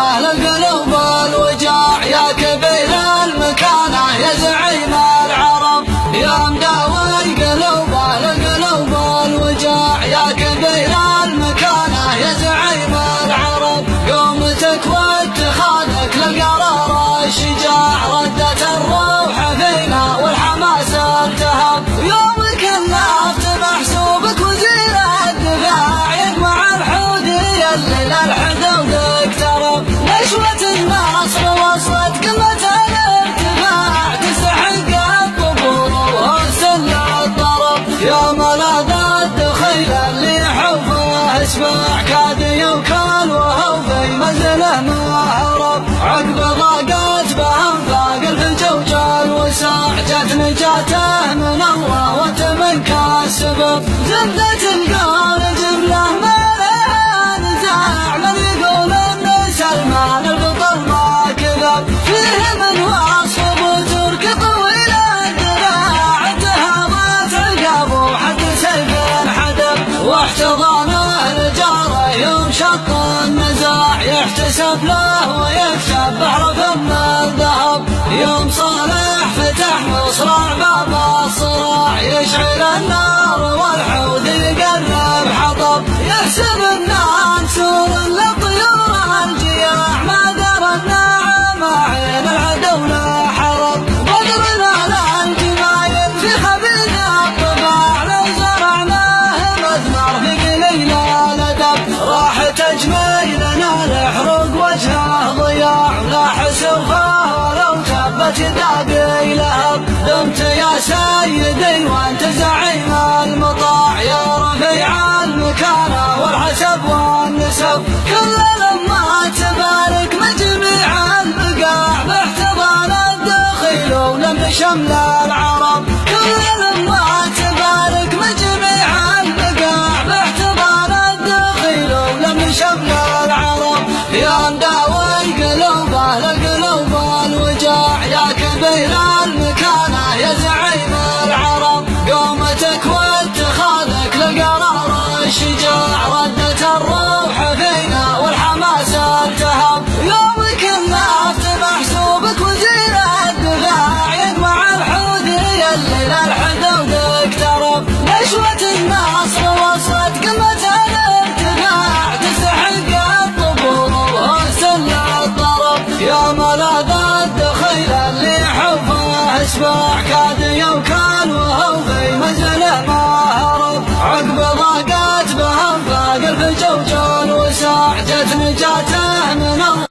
أهل القلوب الوجاع يا كبير المكانة يا زعيم العرب يا مداوي القلوب أهل القلوب الوجاع يا كبير المكانة يا زعيم العرب قومتك واتخاذك للقرار الشجاع ردت الروح فينا والحماس التهب يومك النفط محسوبك وزير الدفاع يجمع الحودي اللي للحدود اقترب نشوة النصر وصلت قمة الارتفاع تستحق الطبول وسل الضرب يا ملاذ الدخيل اللي حوفه اسمع كاد يوكل وهو في منزله ما هرب عقب ضاقت بأنفاق الفجوج الوساع جت نجاته من الله وتمنك السبب زبدة القول جمله ما لها نزاع من يقول ان سلمان البطل ما كذب فيه من واصف وترك طويل الدراع انتهضت عقابه حد سيف حدب واحتضانه الجاره يوم شق النزاع يحتسب له ويكسب بحر فم الذهب يوم صالح فتح مصراع باب الصراع يشعل النار والحوض يقرب حطب يحسب النار سور للطيور الجياع ما درى الناعم عين العدو لا حرب وقرنا للجمايل في خبيث الطباع لو زرعناه مثمر في قليل الادب راح تجميلنا لحرق وجهه ضياع لا حسوفه ولو تبت يدابي لهب دمت يا سيدي وانت زعيم المطاع يا رفيع المكانة والحسب والنسب كل لما تبارك مجميع البقاع باحتضان الدخيل ولم شمل العرب كل لما تبارك مجميع البقاع باحتضان الدخيل ولم شمل العرب يا مداوي قلوب اهل القلوب الوجاع يا كبير المكانة يا زعيم العرب قومتك واتخاذك للقرار الشجاع ردت الروح فينا والحماس التهب يومك النفط محسوبك وزير الدفاع يجمع الحودي اللي للحدود اقترب نشوة النصر وصلت قمة الارتفاع تستحق الطبول وسل الضرب يا ملاذ الدخيل اللي حوفه اسمع كاد يوكل وهو في منزله ما هرب عقب ضاقت بأنفاق الفجوج الوساع جت نجاته من الله